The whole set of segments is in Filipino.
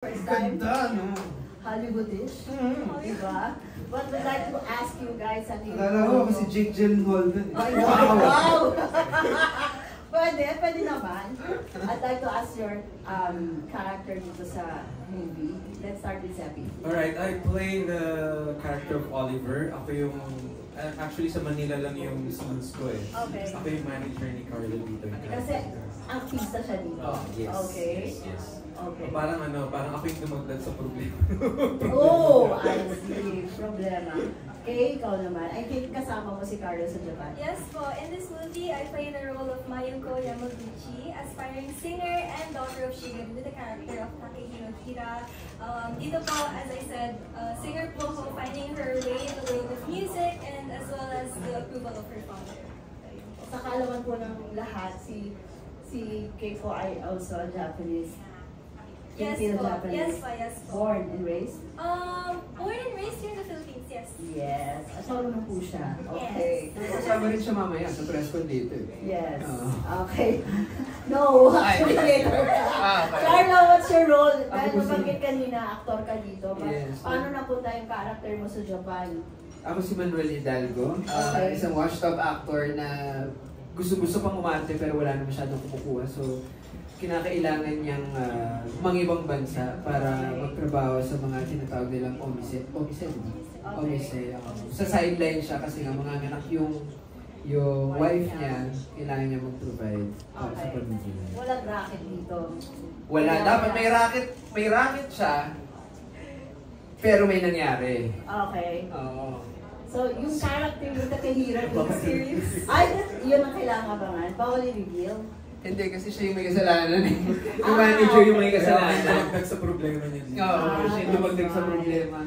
First time, Ganda, no? Hollywoodish, diba? But we'd like to ask you guys, ano yung... Akala ko kasi Jake Gyllenhaal dun. Ay, wow! Pwede naman. I'd like to ask your character dito sa movie. Let's start with Seppi. Alright, I play the character of Oliver. Ako yung, actually sa Manila lang yung scenes ko eh. Okay. Ako yung manager ni Carlo dito. Kasi artista siya dito. Oh, yes. Okay. Yes. Okay. Parang ako yung dumagdag sa problema. Oh, I see. Problema. Okay, ikaw naman. I think kasama mo si Carlo sa Japan. Yes po, in this movie, I play the role of Mayuko Yamaguchi, aspiring singer and daughter of Shigen with the character of Takehiro Hira. Dito po, as I said, singer po ako, finding her way in the world of music and as well as the approval of her father. Sa kaalaman po ng lahat, si Keiko ay also a Japanese. Yes Filipino po, Japanese. yes po. Born and raised? Born and raised here in the Philippines, yes. Yes. At marunong po siya. Okay. Kasama rin siya mamaya sa press con dito eh. Yes. Oh. Okay. No, actually later. Okay. Carlo, what's your role? Dahil Ako si- nabanggit kanina, aktor ka dito. Yes. Paano napunta yung character mo sa Japan? Ako si Manuel Hidalgo, Okay. isang washed up actor na gusto-gusto pang umarte pero wala na masyadong kumukuha. So, kinakailangan niyang mangibang bansa para magtrabaho sa mga tinatawag nilang omise. Sa sideline siya kasi nga mga anak yung wife niya, kailangan niya mag-provide para sa pamilya niya. Walang racket dito. Wala, dapat may racket siya, pero may nangyari. Okay. Oo. So, yung character yung Takehiro Serious? ay, yun ang kailangan abangan. Bawal i-reveal. Hindi, kasi siya yung may kasalanan eh. Yung manager yung may kasalanan. Dumagdag sa problema niya. Oo, siya yung dumagdag sa problema.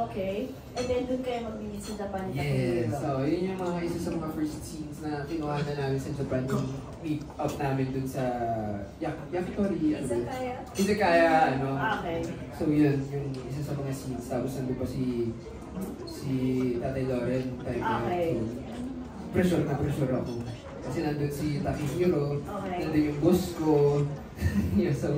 Okay. And then, doon kayo mag-meet sa Japan ni Yes. Takehiro. So, yun yung mga isa sa mga first scenes na kinuha na namin sa Japan. Yung meet up namin dun sa Yakitori. Izakaya. Izakaya, ano. Okay. So, yun, yung isa sa mga scenes. Tapos nandun pa si Tatay Loren. Okay. So, pressure ako. Kasi nandun si Takehiro, Okay. nandun yung boss ko. Yeah, so,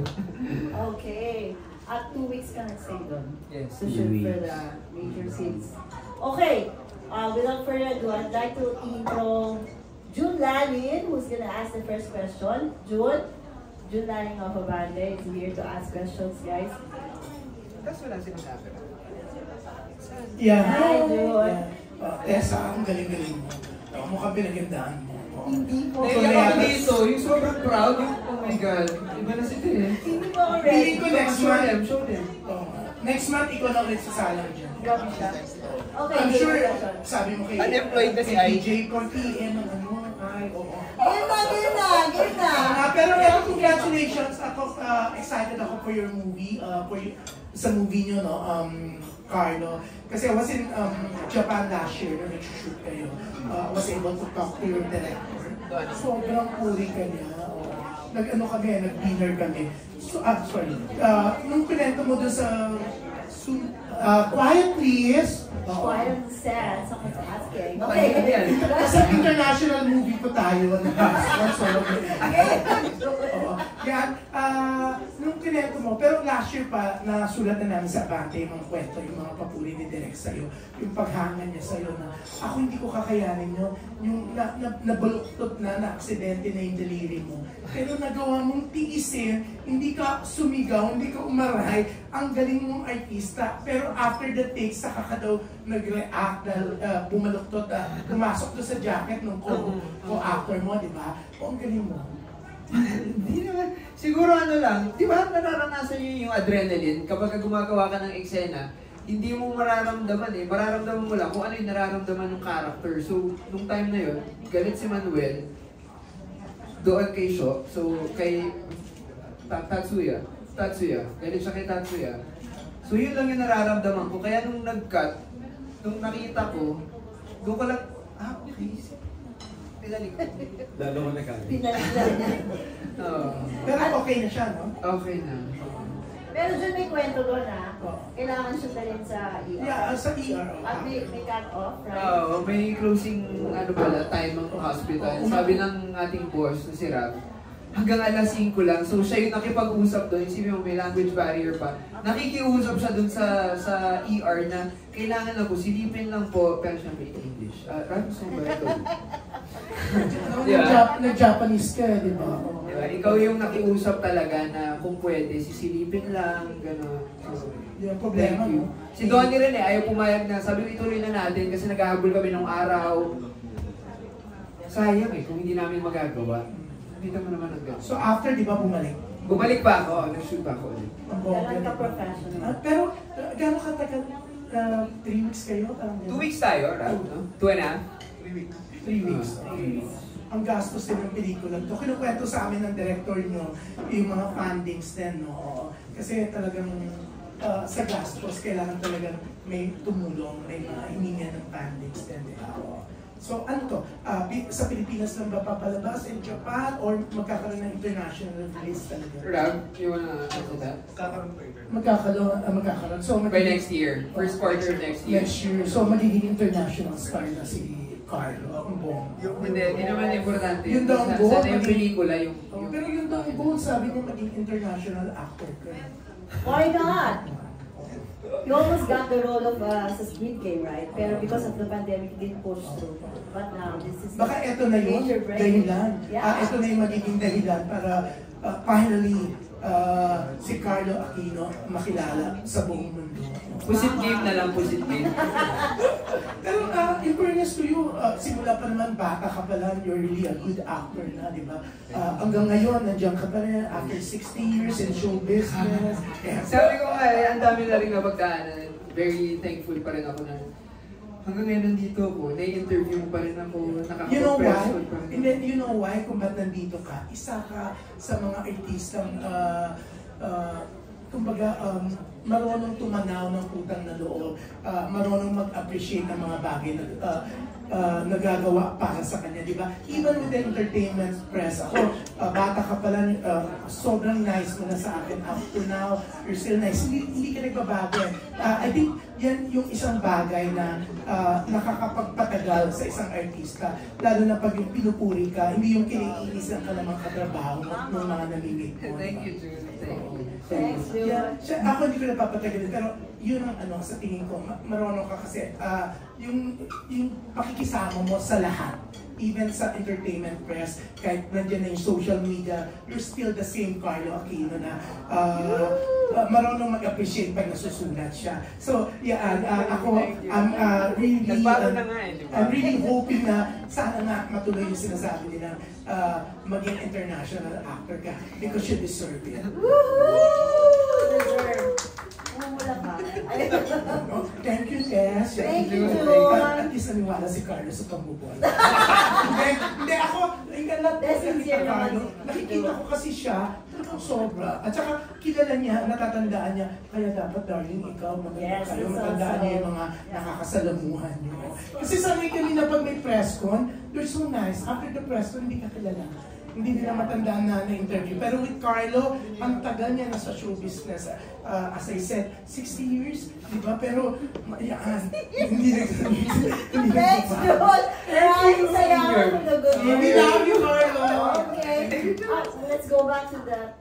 Okay. At 2 weeks ka nag-stay doon. yes, To shoot for the major scenes. Okay. Without further ado, I'd like to intro June Lalin, who's gonna ask the first question. June Lalin of Abande is here to ask questions, guys. Tapos wala silang camera. Yeah. Hi, June. Tessa, ang galing-galing mo. Mukhang pinagandaan mo. Hindi po. Naiyak ako dito, yung sobrang proud, yung oh my god, iba na si Tere. Hindi po ako Feeling ready. ko next Show month, them, show them. next month ikaw na ulit sasala dyan. Gabi siya. Okay, I'm game sure, question. sabi mo kay Unemployed na si kay Ai. DJ Corti, ano, ay, oo. Game na. Pero ito, congratulations. Ako, excited ako for your movie, sa movie nyo, no, Carlo. Kasi I was in Japan last year, nung nag-shoot kayo. I was able to talk to your director. Sobrang puri ka niya. Nag-ano kami, nag-dinner kami. So, sorry. Nung pinento mo doon sa Quiet Please. Quiet and sad. Someone's asking. Okay, Okay. Kasi international movie po tayo. Yan. Nung kinento mo, pero last year pa, nasulat na namin sa Abante yung mga kwento, yung mga papuri ni Direk sa'yo, yung paghanga niya sa'yo na ako hindi ko kakayanin yun, yung nabaluktot na aksidente na yung deliri mo. Pero nagawa mong tiisin, hindi ka sumigaw, hindi ka umaray, ang galing mong artista. Pero after the take, saka ka daw nag-react dahil bumaluktot, pumasok doon sa jacket ng co-actor mo, di ba? O, ang galing mo. Hindi naman. Siguro ano lang, di ba nararanasan niyo yung adrenaline kapag gumagawa ka ng eksena, hindi mo mararamdaman eh. Mararamdaman mo lang kung ano yung nararamdaman ng character. So, nung time na yun, galit si Manuel, doon kay Sho, so kay Tatsuya, galit siya kay Tatsuya. So, yun lang yung nararamdaman ko. Kaya nung nag-cut, nung nakita ko, doon ko lang, okay. Pinalik ko. Lalo ko nagalit. Pinalitan niya. Oo. Pero okay na siya, no? Okay na. Pero dyan may kwento doon Oo. Kailangan siya dalhin sa ER. Yeah, sa ER. At may cut off, right? Oo, may closing ano pala, time ng hospital. Sabi ng ating boss na si Rab, hanggang alas 5 lang. So siya yung nakipag-usap doon, isipin mo may language barrier pa. Nakikiusap siya doon sa ER na kailangan na po, silipin lang po, pero siya may English. Gusto mo ba ito? Nag-Japanese ka, di ba? Diba? Ikaw yung nakiusap talaga na kung pwede, sisilipin lang, gano'n. So, yung problema, thank you. no? Si Donnie rin ayaw pumayag na. Sabi ko ituloy na natin kasi naghahabol kami ng araw. Sayang kung hindi namin magagawa. Nakita mo naman ang gano'n. So after, di ba, bumalik? Bumalik pa ako, nag-shoot pa ako ulit. Ang Ganun bongga. ka professional. Pero, gano'ng katagal? 3 weeks kayo? 2 weeks tayo, right? No? 2.5? 3 weeks. Ang gastos din ng pelikula. Ito, kinukwento sa amin ng director nyo yung mga fundings din, no? Kasi talagang sa gastos, kailangan talagang may tumulong, may mga hininga ng fundings din. So ano to? Sa Pilipinas lang ba papalabas? In Japan? Or magkakaroon ng international release talaga? Rob, you wanna answer that? Magkakaroon. So, By next year. First quarter of next year. Next year. So magiging international star na si Carlo. Ang bong. Hindi naman importante. Yun daw ang goal. Sa yung pelikula, yung... Pero yun daw ang goal, sabi niya maging international actor ka. Why not? You almost got the role of sa Squid Game, right? Pero because of the pandemic, it didn't push through. But now, this is Baka ito na yun, major break. dahilan. Yeah. Ito na yung magiging dahilan para finally si Carlo Aquino makilala sa buong mundo. Pusit game na lang, pusit game. Pero in fairness to you, simula pa naman bata ka pa lang, you're really a good actor na, di ba? Hanggang ngayon, nandiyan ka pa rin after 60 years in show business. Sabi ko nga, ang dami na rin napagdaanan. Very thankful pa rin ako na hanggang ngayon nandito ako, na-interview mo pa rin ako, You know why? nakaka-press pa rin. And then, you know why kung ba't nandito ka? Isa ka sa mga artistang kumbaga, marunong tumanaw ng utang na loob, marunong mag-appreciate ng mga bagay na nagagawa para sa kanya, di ba? Even with the entertainment press, ako, bata ka pala, sobrang nice mo na sa akin. Up to now, you're still nice. Hindi ka nagbabago. I think yan yung isang bagay na nakakapagpatagal sa isang artista. Lalo na pag yung pinupuri ka, hindi yung kinikinis ka ng mga katrabaho ng mga namimit mo. Thank you, Julie. Thank you. Thanks, Jules. Yeah, ako hindi ko napapatagalin, pero yun ang sa tingin ko, marunong ka kasi, yung pakikisama mo sa lahat, even sa entertainment press, kahit nandiyan na yung social media, you're still the same Carlo Aquino na marunong mag-appreciate pag nasusulat siya. So, yeah, ako, really, Nagbago na nga di ba? I'm really hoping na sana nga matuloy yung sinasabi nila maging international actor ka because you deserve it. Deserve. Wala ka. Thank you, Tess. Thank you, Jun. At least naniwala si Carlos sa pambubuhay. Hindi ako, That's sincere naman. nakikita ko kasi siya, talagang sobra. At saka kilala niya, natatandaan niya, kaya dapat darling, ikaw, maganda Yes, kayo, it's matandaan also- niyo yung mga nakakasalamuhan niyo. Kasi sanay kami na pag may press con, they're so nice. After the press con, hindi ka kilala. Hindi nila matandaan na na-interview. Pero with Carlo, ang tagal niya na sa show business. As I said, 60 years, di ba? Pero, yan, hindi Thanks, Jun. Maraming salamat for the good We news. love you, Carlo! Okay. Let's go back to the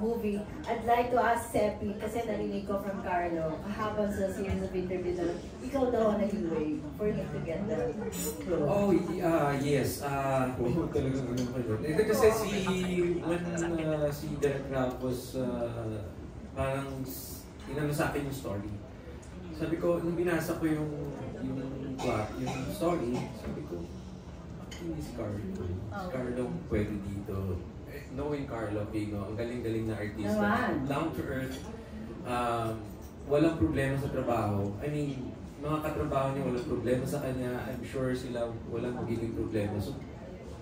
movie. I'd like to ask Seppi, kasi narinig ko from Carlo, kahapon sa series of interviews na ikaw daw ang naging way for him to get the role. Oh, yes. Talagang ganun pa yun. Ito kasi when si Derek Rapp was parang inano sa akin yung story. Sabi ko, nung binasa ko yung plot, yung story, sabi ko, hindi si Carlo. Si Carlo pwede dito. Knowing Carlo Pino, ang galing-galing na artista. Naman. Down to earth. Walang problema sa trabaho. I mean, mga katrabaho niya walang problema sa kanya. I'm sure sila walang magiging problema. So,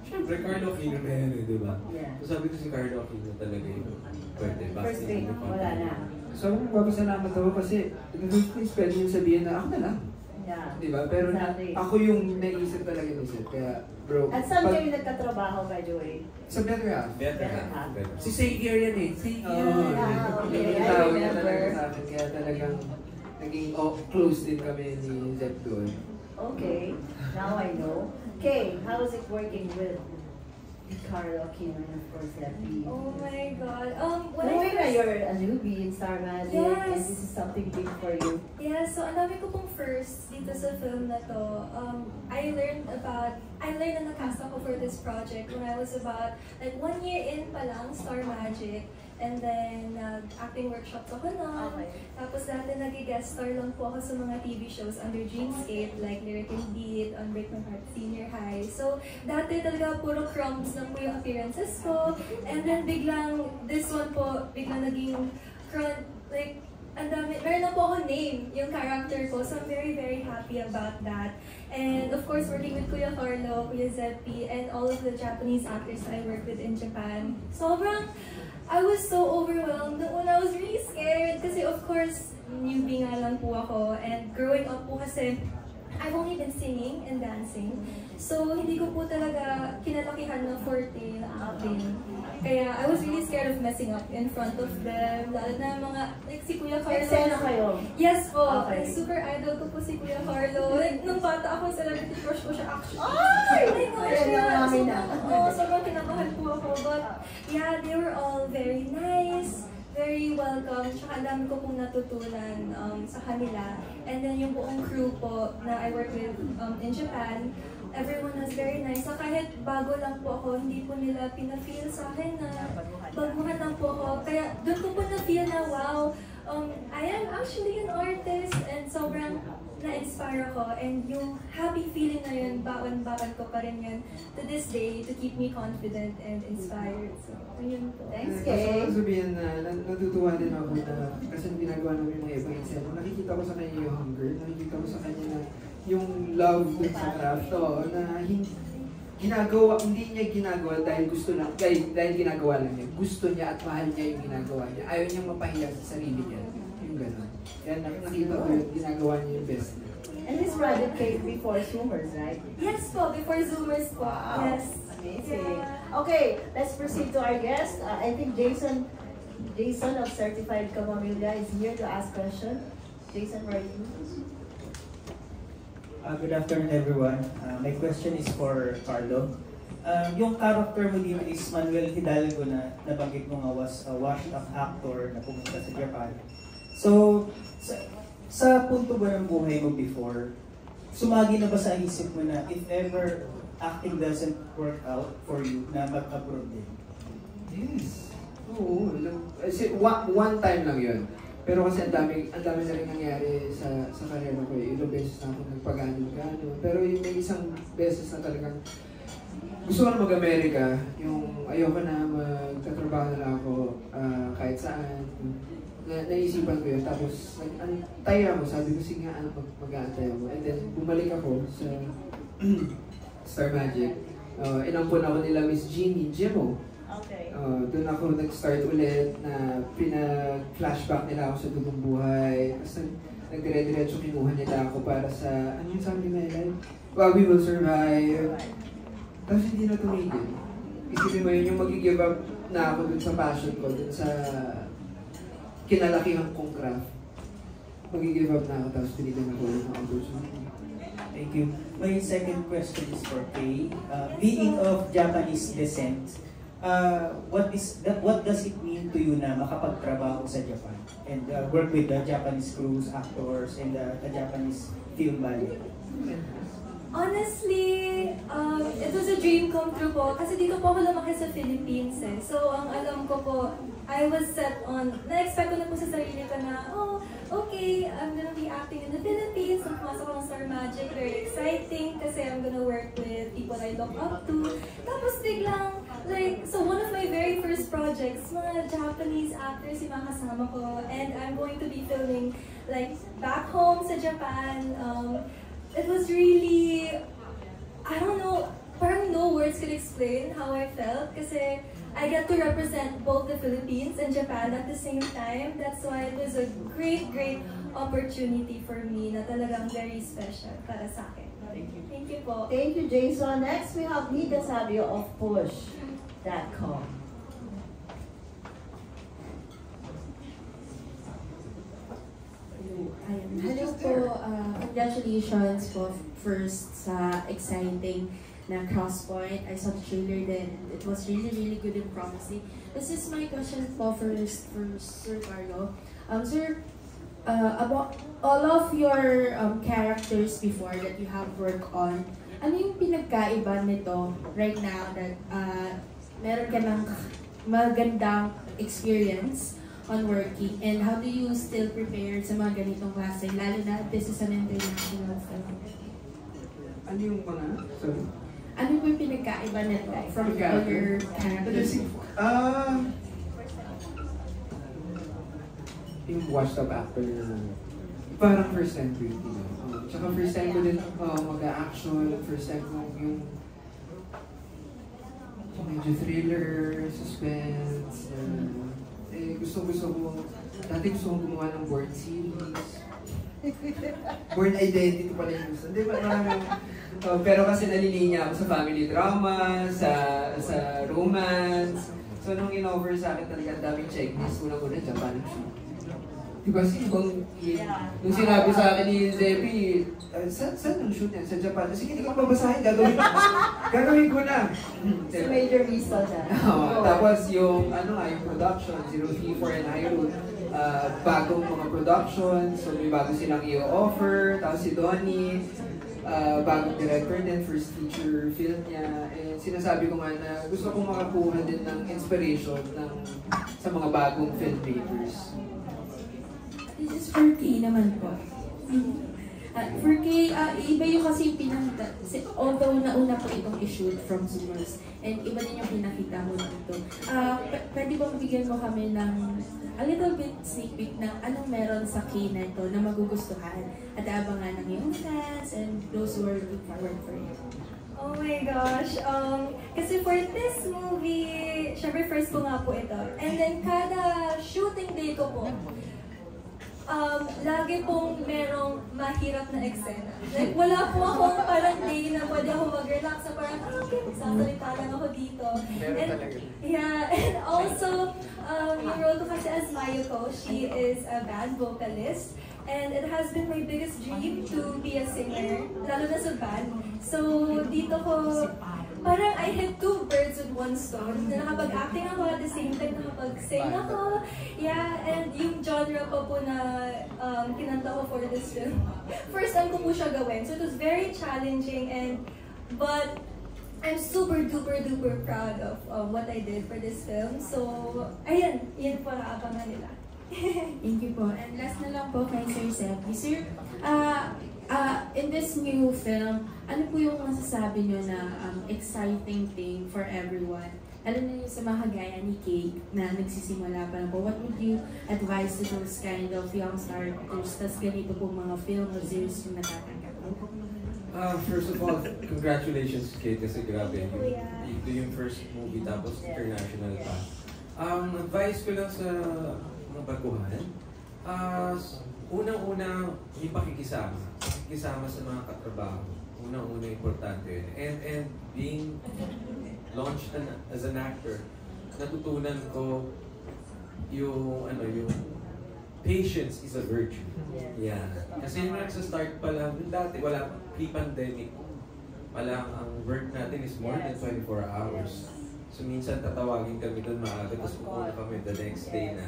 syempre, Carlo Aquino na yan, di ba? Yeah. So, sabi ko si Carlo Aquino talaga yung pwede. First date, wala na. So, magpapasalamat ako kasi in the first place, pwede yung sabihin na ako na lang. Yeah. Di ba? Pero Exactly. ako yung naisip talaga nisip. Kaya, bro, At saan kayo nagkatrabaho, by the way? sa better half. Better Better half. half. Better. Si Sagier yan eh. Sagier. okay. Yung I tawag niya remember. talaga sa akin. Kaya talagang naging close din kami ni Zep doon. Okay, now I know. Okay, how is it working with Carlo Aquino and of course Leppy. Oh my God. When I Knowing na first... you're a newbie in Star Magic, Yes. and this is something big for you. Yeah, so ang dami ko pong first dito sa film na to. I learned na nakast ako for this project when I was about like 1 year in pa lang, Star Magic. And then, acting workshops ako noon. Okay. Tapos dati nag-guest star lang po ako sa mga TV shows under Dreamscape, like Lyric and Beat, on Break My Heart Senior High. So, dati talaga puro crumbs lang po yung appearances ko. And then biglang, this one po, biglang naging like, ang dami, meron na po ako name, yung character ko. So, I'm very, very happy about that. And of course, working with Kuya Carlo, Kuya Zeppi, and all of the Japanese actors I work with in Japan. I was so overwhelmed when I was really scared kasi of course, newbie nga lang po ako and growing up po kasi I've only been singing and dancing. So, hindi ko po talaga kinalakihan ng forte na acting. Kaya, I was really scared of messing up in front of them. Lalo na mga, like si Kuya Carlo. Eksena kayo? Yes po. Okay. Super idol ko po si Kuya Carlo. Like, nung bata ako, celebrity crush ko siya actually. Ay! Oh my gosh, Ayan yung namin na. Sobrang kinakabahan po ako. But, yeah, they were all very nice. Very welcome, tsaka ang dami ko pong natutunan sa kanila. And then yung buong crew po na I work with in Japan, everyone was very nice. So kahit bago lang po ako, hindi po nila pina-feel sa akin na baguhan lang po ako. Kaya doon ko po na-feel na wow, I am actually an artist and sobrang na-inspire ako. And yung happy feeling na yun, baon-baon ko pa rin yun to this day to keep me confident and inspired. So, yun po. Thanks, Gusto Kay. ko sabihin na natutuwa din ako na kasi ginagawa namin mga ibang eksena. Nakikita ko sa kanya yung hunger, nakikita ko sa kanya na yung love dun sa craft na hindi niya ginagawa dahil gusto lang, dahil ginagawa lang niya. Gusto niya at mahal niya yung ginagawa niya. Ayaw niyang mapahiya sa sarili niya. Yung gano'n. Kaya nakita ko yung ginagawa niya yung best niya. And this project came before Zoomers, right? Yes po, before Zoomers po. Wow. Yes. Amazing. Yeah. Okay, let's proceed to our guest. I think Jason of Certified Kamamilya is here to ask question. Jason, where are you? Good afternoon, everyone. My question is for Carlo. Yung character mo dito is Manuel Hidalgo na nabanggit mo nga was a washed-up actor na pumunta sa Japan. So, sa punto ba ng buhay mo before, sumagi na ba sa isip mo na if ever acting doesn't work out for you, na mag-abroad din? Yes. Oo. One time lang yun. Pero kasi ang dami na rin nangyari sa karera ko. Ilang beses na ako nagpagano-gano. Pero yung may isang beses na talagang gusto ko na mag-Amerika. Yung ayoko na magtatrabaho na lang ako kahit saan. Naisipan ko yun. Tapos taya ako. Sabi ko, sige nga, mag-aantay ako. And then bumalik ako sa Star Magic. Inampun ako nila Miss Jeannie Jimo. Okay. Doon ako nag-start ulit na pinag-flashback nila ako sa Dugong Buhay. Tapos nagdire-diretso kinuha nila ako para sa, ano yung sabi nila live? Well, We Will Survive. Tapos hindi na tumigil. Isipin mo yun yung mag-give up na ako dun sa passion ko, dun sa kinalakihan kong craft. Mag-give up na ako, tapos pinigyan ako ulit ng opportunity. Thank you. My second question is for Kay. Being of Japanese descent, what does it mean to you na makapagtrabaho sa Japan and work with the Japanese crews, actors, and the Japanese film ballet? Honestly, it was a dream come true po. Kasi dito po ako lumaki sa Philippines eh. So, ang alam ko po, I was set on, na-expect ko na po sa sarili ko na, oh, okay, I'm gonna be acting in the Philippines. Nung pumasok ako ng Star Magic, very exciting kasi I'm gonna work with people I look up to. Tapos biglang, like, so one of my very first projects, mga Japanese actors yung mga kasama ko. And I'm going to be filming, like, back home sa Japan. It was really, I don't know, parang no words could explain how I felt kasi I got to represent both the Philippines and Japan at the same time. That's why it was a great, great opportunity for me na talagang very special para sa akin. Thank you. Thank you po. Thank you, Jason. Next, we have Nita Sabio of Push.com. Hello po, congratulations po first sa exciting na Crosspoint. I saw the trailer then. It was really, really good and promising. This is my question po for Sir Carlo. Sir, about all of your characters before that you have worked on, ano yung pinagkaiba nito right now that meron ka ng magandang experience on working, and how do you still prepare sa mga ganitong klase, lalo na this is an international film? Ano yung mga? Sorry? Ano yung pinagkaiba nito from all your characters before? Yung washed up actor na parang first time ko yun. Tsaka first time ko din mag-action, first time ko yung medyo thriller, suspense, gusto ko, dati gusto kong gumawa ng board series. Born Identity pala yung gusto. Hindi ba marami, pero kasi nalilinya ako sa family drama, sa romance. So nung in-over sa akin talaga ang daming checklist, unang-una Japan shoot. Diba nung sinabi sa akin ni Debbie, saan ang shoot yan? Sa Japan? Sige, hindi ko babasahin, gagawin ko na. Si Major Rizal na. Tapos yung production, 034 and Hyrule, bagong mga production, so may bago silang i-offer, tapos si Donnie, bagong director din, first feature film niya, and sinasabi ko nga na gusto kong makakuha din ng inspiration sa mga bagong filmmakers. This is for Kay naman po. For Kay, iba yung kasi pinakita, although nauna po itong i-shoot from Zoomers, and iba din yung pinakita mo dito. Pwede ba mabigyan mo kami ng a little bit sneak peek na anong meron sa Kay na ito na magugustuhan at abangan ng iyong fans and those who are looking forward for it? Oh my gosh. Kasi for this movie, syempre first ko nga po ito. And then kada shooting day ko po, lagi pong merong mahirap na eksena. Like, wala po akong parang day na pwede ako mag-relax sa parang, okay, magsasalita lang ako dito. And, yeah, and also, yung role ko kasi as Mayuko, she is a band vocalist. And it has been my biggest dream to be a singer, lalo na sa band. So, dito ko, parang I hit two birds with one stone. Na nakapag-acting ako at the same time nakapag-sing ako. Yeah, and yung genre pa po na kinanta ko for this film. First time ko po siya gawin. So it was very challenging but I'm super duper proud of what I did for this film. So, ayan, yan po naabangan nila. Thank you po. And last na lang po kay Sir Seppi. Sir, in this new film, ano po yung masasabi nyo na exciting thing for everyone? Lalo na yung sa mga kagaya ni Kay na nagsisimula pa lang po. What would you advise to those kind of young starters? Tas ganito po mga film o series yung natatanggap? First of all, congratulations Kay kasi grabe. Ito yung first movie tapos international pa. Advice ko lang sa mga baguhan, unang-una yung pakikisama sa mga katrabaho. Unang-una importante yun. And being launched as an actor, natutunan ko yung patience is a virtue. Yeah. Kasi yung nagsa-start pa lang, dati wala, pre-pandemic, palang ang work natin is more than 24 hours. So minsan tatawagin kami doon maaga, tapos pupunta kami the next day na.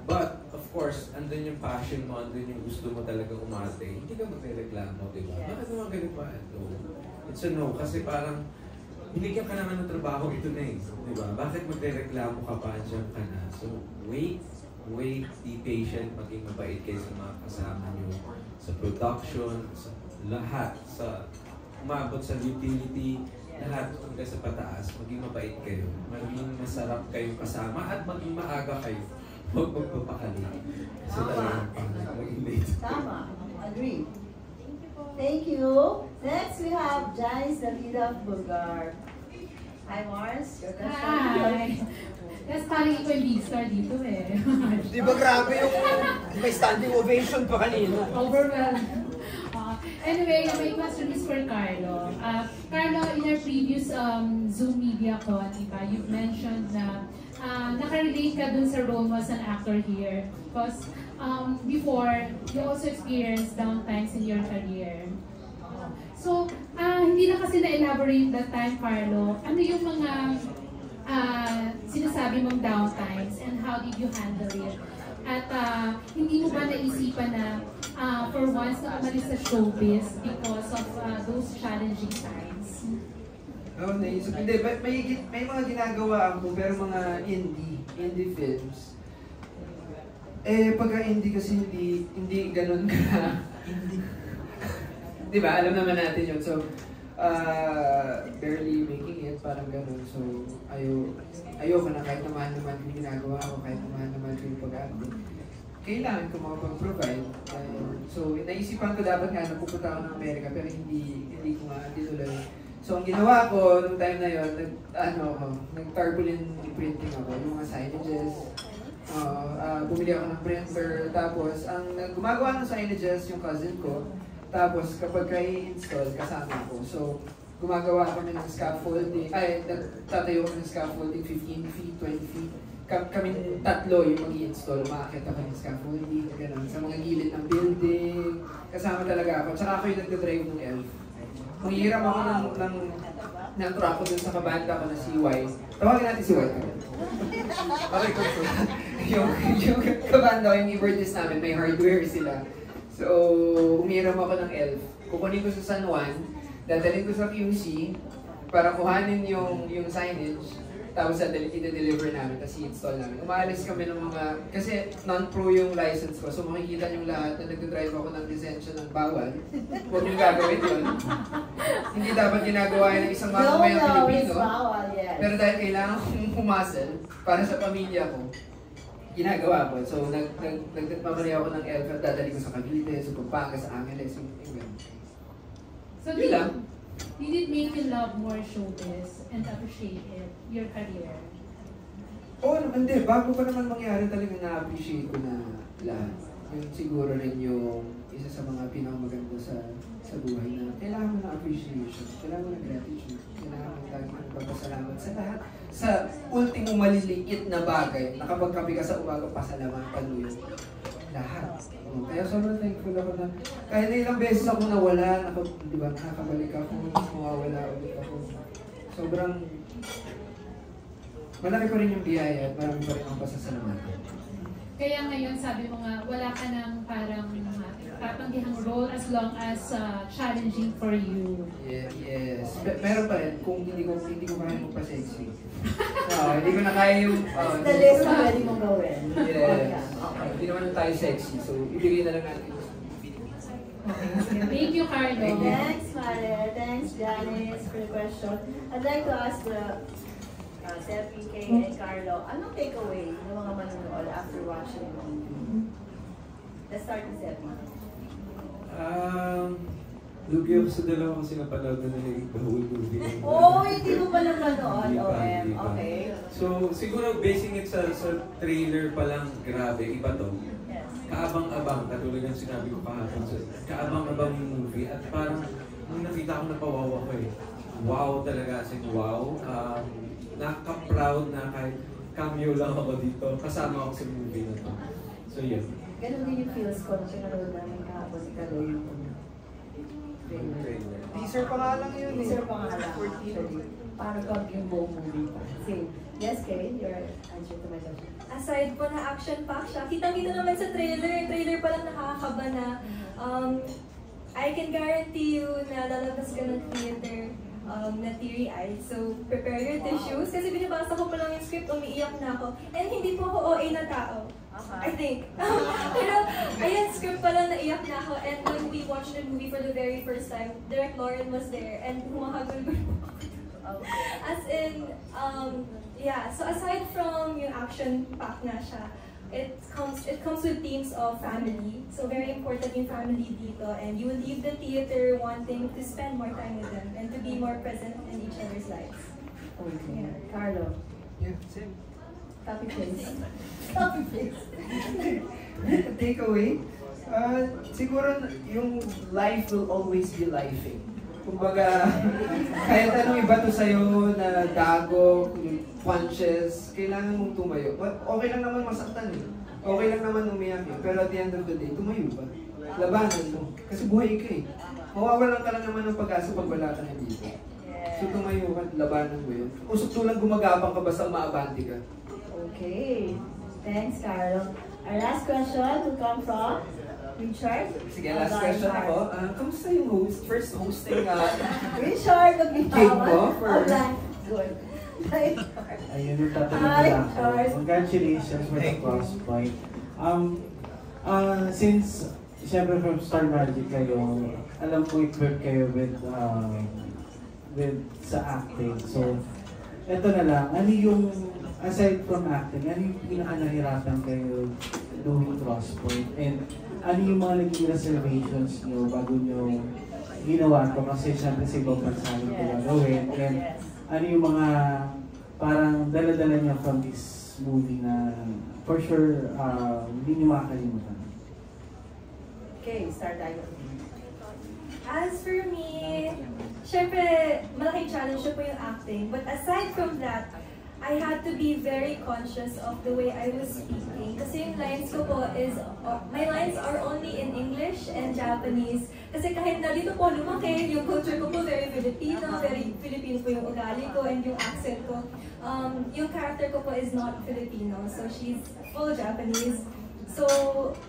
But, of course, andun yung passion mo, andun yung gusto mo talaga umarte. Hindi ka magreklamo, di ba? Bakit naman ganun pa? It's a no, kasi parang binigyan ka naman ng trabaho, ito na eh. Di ba? Bakit magreklamo ka pa, andyan ka na? So, wait, be patient, maging mabait kayo sa mga kasama nyo, sa production, sa lahat, sa umabot sa utility, lahat hanggang sa pataas, maging mabait kayo, maging masarap kayong kasama, at maging maaga kayo. Huwag magpapakali. Kasi talagang maging late. Tama. Agree. Thank you. Next, we have Janice Davida of Bulgar. Hi, Mars. Your question. Hi. Yes, parang ikaw yung big star dito eh. Di ba grabe yung may standing ovation pa kanina? Overwhelmed. Anyway, my question is for Carlo. Carlo, in our previous Zoom media con, diba, you've mentioned na nakarelate ka dun sa role mo as an actor here. Because before, you also experienced downtimes in your career. So, hindi na kasi na-elaborate that time, Carlo. Ano yung mga sinasabi mong downtimes and how did you handle it? At hindi mo ba naisipan na for once na umalis sa showbiz because of those challenging times? Oo, naisip. Hindi, may mga ginagawa ako, pero mga indie films. Pagka indie kasi hindi ganun ka. Di ba? Alam naman natin yun. So, barely making it, parang ganun. So, ayoko na kahit naman yung ginagawa ko, kahit naman yung pag-acting. Kailangan ko makapag-provide. So, naisipan ko dapat nga na pupunta ako ng Amerika, pero hindi ko nga tinuloy. So, ang ginawa ko nung time na yun, nag-tarpaulin printing ako, yung mga signages. Bumili ako ng printer, tapos ang gumagawa ng signages yung cousin ko. Tapos kapag i-install, kasama ko. So, gumagawa kami ng scaffolding, tatayo kami ng scaffolding 15 feet, 20 feet. Kami tatlo yung mag-i-install, umakit ako ng scaffolding, gano'n. Sa mga gilid ng building, kasama talaga ako. Tsaka ako yung nagdadrive ng elf. Manghiram ako ng truck ko dun sa kabanda ko na si Y. Tawagin natin si Y. Okay, yung kabanda ko, yung e-birdies namin, may hardware sila. So, umiram ako ng elf. Kukunin ko sa San Juan, dadalhin ko sa QC para kuhanin yung signage, tapos i-deliver namin, tapos i-install namin. Umaalis kami ng mga, kasi non-pro yung license ko, so makikita yung lahat na nagdadrive ako ng lisensya ng bawal. Huwag yung gagawin yun. Hindi dapat ginagawa yun ng isang mamamayang Pilipino. Pero dahil kailangan kong pumasal para sa pamilya ko, ginagawa ko. So, nagmamali ako ng elf at dadali ko sa Cavite, sa Pampanga, sa Angeles, yung gano'n. So, did it make you love more showbiz and appreciate it, your career? Oo, hindi. Bago pa naman mangyari talaga na-appreciate ko na lahat. Yun siguro rin yung isa sa mga pinakamaganda sa buhay na kailangan mo ng appreciation, kailangan mo ng gratitude, kailangan mo lagi magpapasalamat sa lahat. Sa ultimo maliliit na bagay, nakapagkapi ka sa umaga, pasalamatan mo yung lahat. Kaya sobrang thankful ako na kahit na ilang beses ako nawala, di ba, nakakabalik ako, mawawala ulit ako. Sobrang malaki pa rin yung biyaya at marami pa rin ang pasasalamatan. Kaya ngayon sabi mo nga, wala ka ng parang kapanggihang role as long as challenging for you. Yes. Meron pa rin kung hindi ko kaya magpa-sexy. Hindi ko na kaya yung... the list na pwede mong gawin. Yes. Hindi naman tayo sexy, so ibigay na lang natin yung Philippines. Thank you, Carlo. Thanks, Mare. Thanks, Janice, for the question. I'd like to ask the Seppi, Kay, and Carlo, anong takeaway ng mga manonood after watching the movie? Let's start with Seppi. Lugi ako sa dalawa kasi napanood na nila the whole movie. Hindi mo pa napanood. Okay. So, siguro basing it sa trailer pa lang, grabe, iba to. Yes. Kaabang-abang, katulad ng sinabi ko kahapon. So, kaabang-abang yung movie at parang nung nakita ko napawawa ko eh. Wow talaga, as in wow. Nakaka-proud na kahit cameo lang ako dito, kasama ako sa movie na to. So, yun. Ganun din yung feels ko na pinanood namin kahapon si Kaloy yung trailer. Teaser pa nga lang yun. Teaser pa nga lang, actually. Parang kag yung buong movie pa. Sige. Yes, Kay, your answer to my question. Aside po na action-pack siya, kitang-kita naman sa trailer. Trailer pa lang nakakakaba na. I can guarantee you na lalabas ka ng theater na teary-eyed. So, prepare your tissues. Kasi binabasa ko pa lang yung script, umiiyak na ako. And hindi po ako OA na tao. I think. Pero, ayan, script pa lang naiyak na ako. And when we watched the movie for the very first time, Direk Lauren was there. And humahagulgul po ako. As in, yeah. So, aside from yung action-pack na siya, it comes with themes of family. So very important yung family dito, and you will leave the theater wanting to spend more time with them and to be more present in each other's lives. Okay. Yeah. Carlo. Yeah, same. Copy paste. Copy paste. Takeaway? Siguro yung life will always be lifing. Kumbaga, kahit anong iba to sa'yo na dago, punches, kailangan mong tumayo. Okay lang naman masaktan eh. Okay lang naman umiyak eh. Pero at the end of the day, tumayo pa. Labanan mo. Kasi buhay ka eh. mawawalan ka lang naman ng pag-asa pag wala ka na dito. So tumayo ka, labanan mo yun. Usok tulang gumagapang ka basta umaabante ka. Okay. Thanks, Carlo. Our last question will come from Richard. Sige, last question ako. Kamusta yung host? First hosting Richard, gig mo for... Good. Ayun yung tatanong ko lang. Congratulations for the Crosspoint. Since, syempre from Star Magic kayo, alam ko equipped kayo with sa acting. So, eto na lang, ano yung, aside from acting, ano yung pinaka-nahirapan kayo doing Crosspoint? And ano yung mga naging reservations nyo bago nyo ginawa ko? Kasi syempre sa ibang bansa nyo ito gagawin. And ano yung mga parang dala-dala niya from this movie na for sure hindi niyo makakalimutan? Okay, start tayo. As for me, syempre, malaking challenge po yung acting. But aside from that, I had to be very conscious of the way I was speaking. Kasi yung lines ko po is, my lines are only in English and Japanese. Kasi kahit na dito po lumaki, yung culture ko po very Filipino, very Filipino po yung ugali ko and yung accent ko. Yung character ko po is not Filipino, so she's full Japanese. So,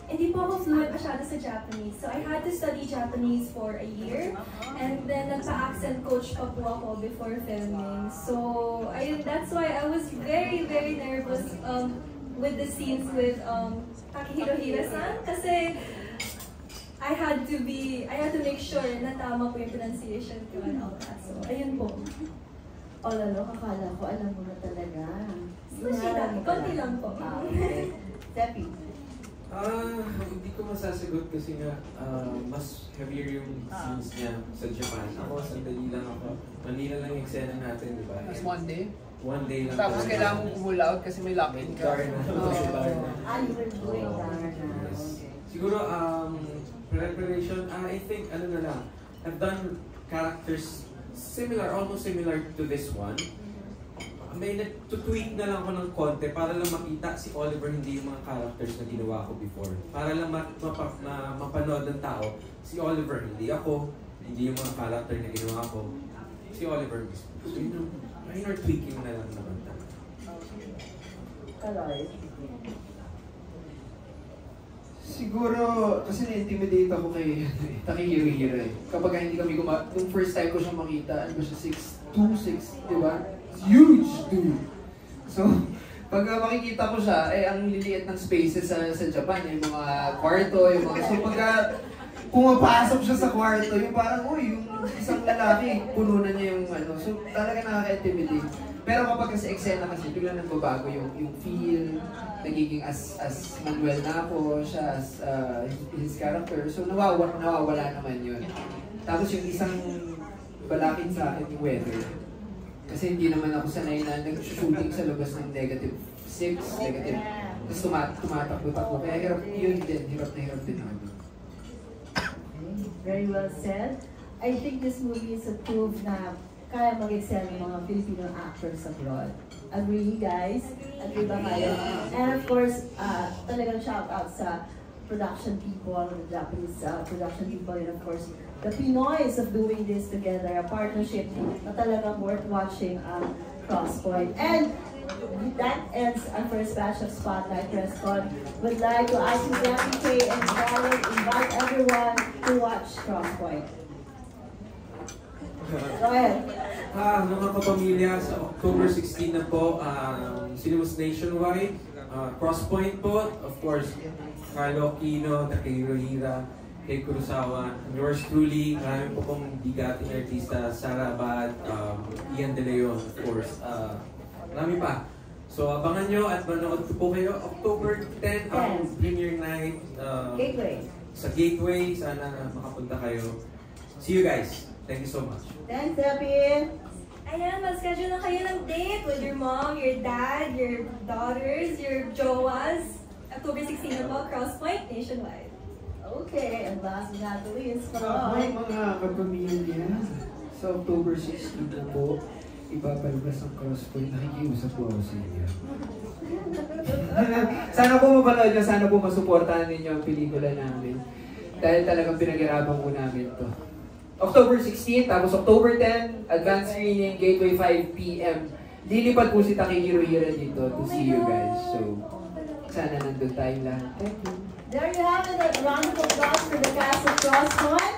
hindi po ako fluent masyado sa Japanese. So, I had to study Japanese for a year. And then, nagpa-accent coach pa po ako before filming. So, that's why I was very, very nervous with the scenes with Takehiro Hira-san. Kasi, I had to make sure na tama po yung pronunciation ko and all that. So, ayun po. Akala ko, alam mo na talaga. Konti lang po. Okay. Debbie. Hindi ko masasagot kasi nga mas heavier yung scenes niya sa Japan. Ako, sandali lang ako. Manila lang yung eksena natin, di ba? It's one day. One day lang. Tapos kailangan mong pull out kasi may lock-in ka. Darna. You were doing Darna. Siguro, preparation, I think, ano na lang, I've done characters similar, almost similar to this one. May nag-tweak na lang ako ng konti para lang makita si Oliver hindi yung mga characters na ginawa ko before. Para lang mapanood ng tao, si Oliver hindi ako, hindi yung mga character na ginawa ko, si Oliver mismo. So yun, minor tweaking na lang naman talaga. Kaloy. Siguro, kasi na-intimidate ako kay Takehiro Hira eh. Kapag hindi kami nung first time ko siya makita, ano ba siya, 6'2", 6, di ba? Huge dude! So, pag makikita ko siya, ang liliit ng spaces sa Japan, yung mga kwarto, yung mga... So, pagka pumapasok siya sa kwarto, yung parang, yung isang lalaki, puno na niya yung ano. So, talaga nakaka-intimidate. Pero kapag kasi eksena kasi, biglang nagbabago yung feel, nagiging as Manuel na ako, siya as his character. So, nawawala naman yun. Tapos yung isang balakid sa akin, yung weather. Kasi hindi naman ako sanay na nag-shooting sa labas ng -6, negative. Tapos tumatakbo-takbo. Kaya hirap din ako. Very well said. I think this movie is a proof na kaya mag-excel ng mga Filipino actors abroad. Agree, guys? Agree ba kayo? And of course, talagang shout out sa production people, the Japanese production people, and of course, the Pinoys of doing this together, a partnership na talagang worth watching Crosspoint. And that ends our first batch of Spotlight Press Con. We'd like to ask you, Jackie K and Carol, invite everyone to watch Crosspoint. Go ahead. Mga kapamilya, sa October 16 na po, cinemas nationwide, Crosspoint po, of course, Carlo Aquino, Takehiro Hira, Kei Kurosawa, yours truly, marami po pong bigating artista, Sara Abad, Ian De Leon, of course, marami pa. So abangan nyo at manood po kayo, October 10 ang premiere night Gateway. sa Gateway, sana makapunta kayo. See you guys, thank you so much. Thanks, Debbie. Ayan, mag-schedule na kayo ng date with your mom, your dad, your daughters, your jowas. October 16 na po, Crosspoint, nationwide. Okay, and last but not least, Hi mga kapamilya, sa October 16 na po, ipapalabas ang Crosspoint. Nakikiusap po ako sa inyo. Sana po mapanood nyo, sana po masuportahan ninyo ang pelikula namin. Dahil talagang pinaghirapan po namin to. October 16, tapos October 10, advanced screening, Gateway 5 p.m. Lilipad po si Takehiro Hira dito to see you guys. So, sana nandun tayo lahat. Thank you. There you have it. A round of applause for the cast of Crosspoint.